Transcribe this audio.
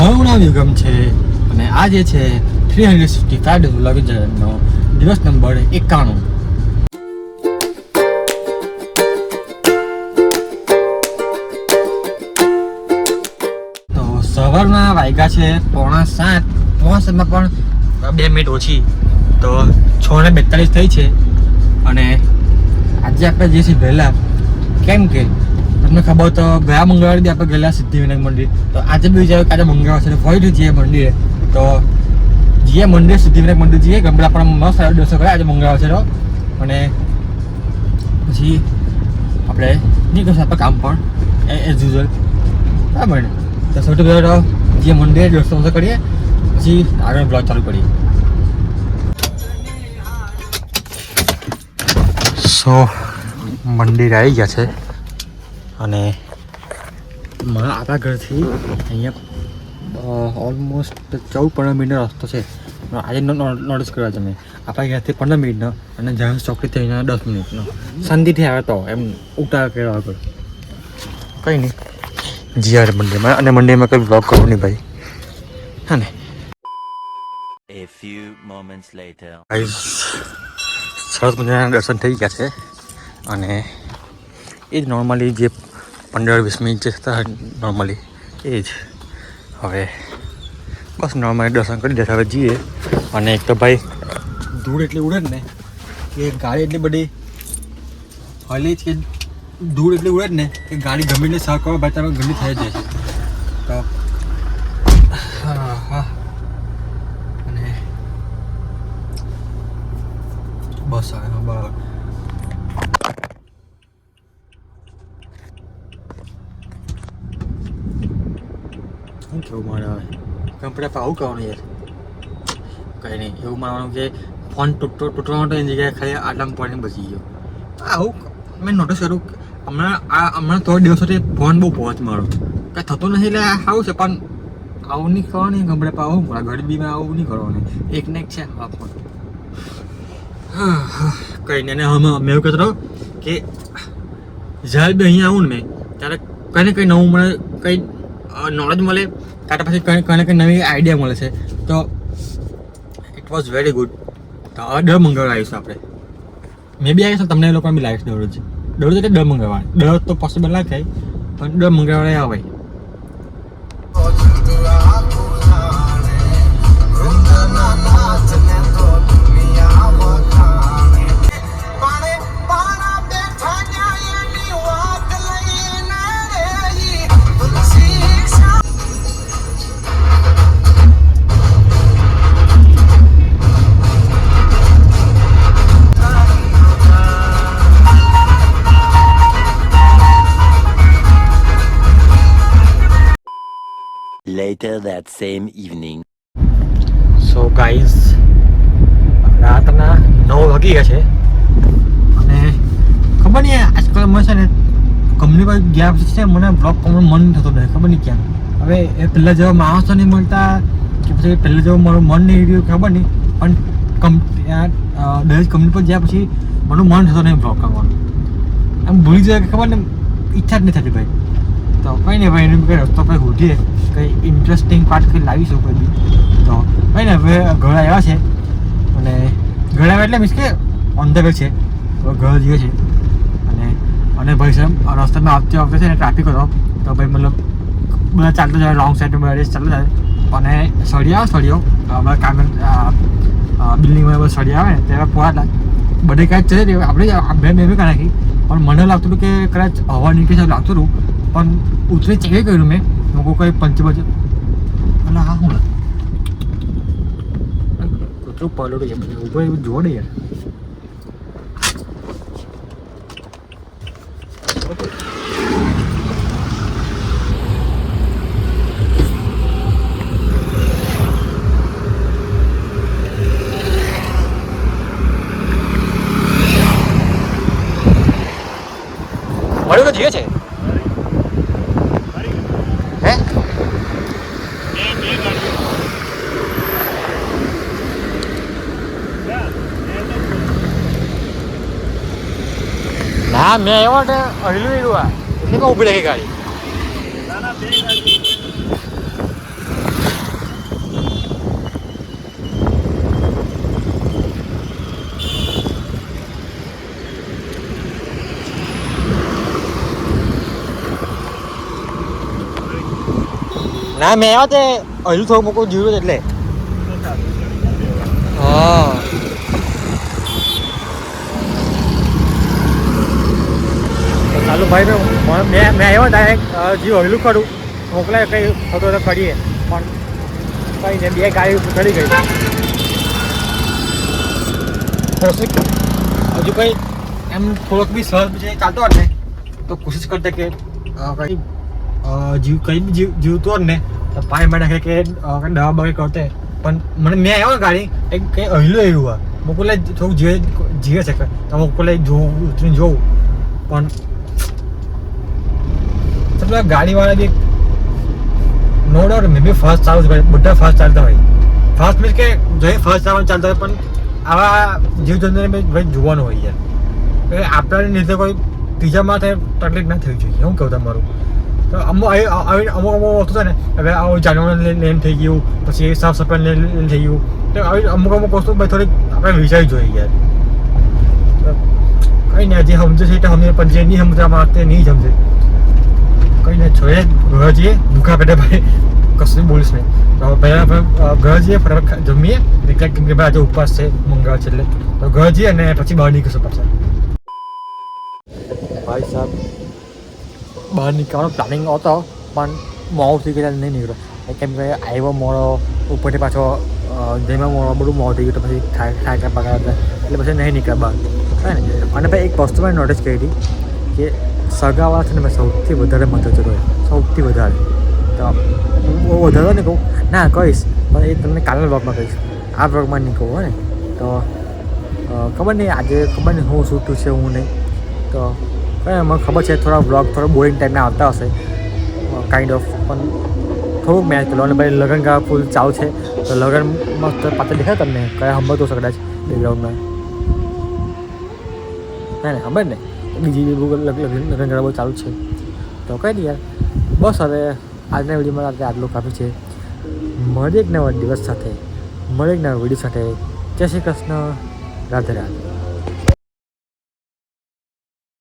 મારું નામ યુગમ છે અને આ જે છે 365 ડેઝ વ્લોગનો દિવસ નંબર 91. તો સવારના વાગ્યા છે 6:45. 6:45 પણ 2 મિનિટ ઓછી, તો 6:42 થઈ છે. અને આજે આપણે જે છે વહેલા, કેમ કે તમને ખબર તો ગયા મંગળવારે બી આપણે ગયેલા સિદ્ધિવિનાયક મંદિર, તો આજે બી વિચાર્યું કે આજે મંગળવાર છે ફરીથી જઈએ મંદિરે. તો જઈએ મંદિર, સિદ્ધિવિનાયક મંદિર જઈએ, ગમડા પણ મસ્ત દર્શન કરે. આજે મંગળવાર છે તો, અને પછી આપણે નીકળશું આપણે કામ પણ એઝ યુઝ્યુઅલ, બરાબર ને. તો સૌથી પહેલાં તો જઈએ મંદિરે, દર્શન કરીએ, પછી આગળ બ્લોગ ચાલુ કરીએ. સો મંદિર આવી ગયા છે અને મારા આપણા ઘરથી અહીંયા ઓલમોસ્ટ 14-15 મિનિટનો રસ્તો છે. આજે નોટિસ કરવા તમે, આપણા ઘરથી 15 મિનિટનો અને જાણ ચોકડી થઈને 10 મિનિટનો. શાંતિથી આવે તો એમ ઉતાર કર્યા વગર કંઈ નહીં. જીઆર મંદિરમાં, અને મંદિરમાં કંઈ બ્લોગ કરવું નહીં ભાઈ, હા ને. A few moments later. સરસ મજાના દર્શન થઈ ગયા છે અને એ જ નોર્મલી જે 15-20 મિનિટ જે થતા નોર્મલી એ જ. હવે બસ નોર્મલી દર્શન કરી દે. હવે જઈએ. અને એક તો ભાઈ ધૂળ એટલી ઉડે ને કે ગાડી એટલી બધી હલી જ, કે ધૂળ એટલી ઉડે ને કે ગાડી ગમીને સહ કરવા ભાઈ તમે ગમી થઈ જાય છે. તો હા, અને બસ આવે બરાબર. શું કેવું મારે હવે કમ્પ્યુટર આવું કરવાનું યાર, કંઈ નહીં. એવું માનવાનું કે ફોન તૂટવાનો તો એની જગ્યાએ ખાલી આટલામાં પોઈન્ટ બચી ગયો. આવું મેં નોટિસ કર્યું હમણાં થોડા દિવસોથી ફોન બહુ પહોંચ મારો કાંઈ થતું નથી. એટલે સારું છે, પણ આવું નહીં કરવાની. કમ્પ્યુટર આવું મારા ગરીબીમાં આવું નહીં કરવાનું. એક ને એક છે આ ફોન. કંઈ નહીં. અને હમણાં મેં એવું કહેતો કે જ્યારે બી અહીંયા આવું ને મેં, ત્યારે કંઈ ને કંઈ નવું મળે, કંઈ નોલેજ મળે, કાંટા પછી કંઈ ને કંઈ નવી આઈડિયા મળે છે. તો ઇટ વોઝ વેરી ગુડ. તો હવે દર મંગળવારે આવીશું આપણે. મેં બી આવીશું, તમને એ લોકોને બી લાવીશ દરરોજ. દરરોજ એટલે દર મંગળવારે. દરરોજ તો પોસિબલ ના થાય, પણ દર મંગળવારે આવે. Later that same evening. So guys, રાતના 9 વાગી ગયા છે અને ખબર નહીં આજકાલ મને છે ને કંપની પર ગયા પછી છે મને બ્લોગ કરવાનું મન થતું નથી. ખબર નહીં ક્યાં. હવે એ પહેલાં જેવા માણસો નહીં મળતા, કે પછી પહેલાં જેવું મારું મન નહીં રહ્યું, ખબર નહીં. પણ દરેક કંપની પર ગયા પછી મારું મન થતું નહીં બ્લોગ કરવાનું. આમ ભૂલી જાય કે ખબર ને ઈચ્છા જ નહીં થતી ભાઈ. તો કંઈ નહીં ભાઈ, એને કંઈ રસ્તો કંઈ શોધીએ, કંઈ ઇન્ટરેસ્ટિંગ પાર્ટ કંઈ લાવીશું કોઈ બી. તો કંઈ ને હવે ઘર આવ્યા છે, અને ઘર આવ્યા એટલે મીન્સ કે ઓન ધ વે છે. હવે ઘર જઈએ છે. અને ભાઈ સાહેબ રસ્તામાં આવતી વખતે છે ને ટ્રાફિક હતો, તો ભાઈ મતલબ બધા ચાલતા જાય રોંગ સાઈડમાં બધા ચાલતા જાય. અને સળિયો અમારા કામ બિલ્ડિંગમાં બધા સળિયા આવે ને ત્યારે પહોંચતા બધે કાંઈ ચલે આપણે બે કાંઈ નાખી. પણ મને લાગતું હતું કે કદાચ હવા નીકળી સાહેબ લાગતું હતું, પણ ઉતરી ચેક કર્યું મેં લોકો કંઈ પંચે અને હા હું કૂતરું પલોડું છે બધું ઉપર એવું જોડે યાર. મળ્યું તો જીવે છે. ના મેં એવો અડલું એટલે ઉભી રાખી ગાડી. ના મેં આવ્યો તે હજુ થોડું મોકું જીવ્યું એટલે હા ચાલો ભાઈ મેં આવ્યો ડાયરેક્ટ જીવ હજુ કરું મોકલાય કંઈ થતો તો કરીએ પણ કંઈ ને 2 ગાડી ચડી ગઈ હજુ કંઈ એમ થોડોક બી સહજ બી ચાલતો હોત ને તો કોશિશ કરતે કે કંઈ કંઈ બી જીવતો હોત ને તો 5 મિનિટ નાખે કે દવા બગી કરતે પણ મને મેં આવ્યો ગાડી એક કંઈ અહેલું એવું હોય મોકલે થોડુંક જીવે છે તો મોકલે જોવું ઉતરીને જોવું પણ પેલા ગાડીવાળા બી નો ડાઉટ મે બી ફાસ્ટ ચાલુ છે બધા ફાસ્ટ ચાલતા હોય ફાસ્ટ મીન્સ કે જોઈએ ફાસ્ટ ચાલતા હોય પણ આવા જીવજંતુને ભાઈ જોવાનું હોય યાર આપણાને લીધે કોઈ ત્રીજા માથે તકલીફ ના થવી જોઈએ શું કહું તમારું તો અમુક વસ્તુ છે ને હવે આવું જાનવરને લઈને થઈ ગયું પછી સાફ સફાઈ લઈને થઈ ગયું તો આવી અમુક વસ્તુ ભાઈ થોડીક આપણે વિચારવી જોઈએ યાર કંઈ નહીં જે સમજે છે એ સમજે પણ જે નહીં સમજવા માંગતે નહીં સમજે કંઈ નહીં જોઈએ ઘર જઈએ ભૂખા પેટે ભાઈ કશું બોલીશ નહીં તો પહેલાં આપણે ઘર જઈએ ફટાફટ જમીએ એટલે કેમ કે ભાઈ આજે ઉપવાસ છે મંગળ છે એટલે તો ઘર જઈએ અને પછી બહાર નીકળશું પાછા ભાઈ સાહેબ બહાર નીકળવાનો પ્લાનિંગ હતો પણ મોડું થઈ ગયા નહીં નીકળ્યો કેમ કે આવ્યો મોડો ઉપરથી પાછો જેમાં મોડો બધું મોડું થઈ ગયું તો પછી ખાય પગાર હતા એટલે પછી નહીં નીકળ્યા બહાર હા ને અને ભાઈ એક વસ્તુ મેં નોટિસ કરી હતી કે સગાવાળા છે ને મેં સૌથી વધારે મદદ હોય સૌથી વધારે તો બહુ વધારે ને કહું ના કહીશ પણ એ તમને કાલના બ્લોગમાં કહીશ આ બ્લોગમાં નહીં કહું ને તો ખબર નહીં આજે ખબર નહીં હું શું થયું છે હું નહીં તો કંઈ મને ખબર છે થોડા બ્લોગ થોડા બોરિંગ ટાઈપના આવતા હશે કાઇન્ડ ઓફ પણ થોડુંક મેચ પેલો અને ભાઈ લગન ગા ફૂલ ચાલુ છે તો લગન મસ્ત પાછળ દેખાય તમને કયા સંભળતો હશે કદાચ બેકગ્રાઉન્ડમાં ના ને ખબર ને બીજી લગન ગાળા બહુ ચાલુ છે તો કંઈ નહીં યાર બસ હવે આજના વિડીયોમાં આપણે આટલું કાફી છે મળીએ એક નવા દિવસ સાથે મળીએ એક નવા વિડીયો સાથે જય શ્રી કૃષ્ણ રાધે રાધે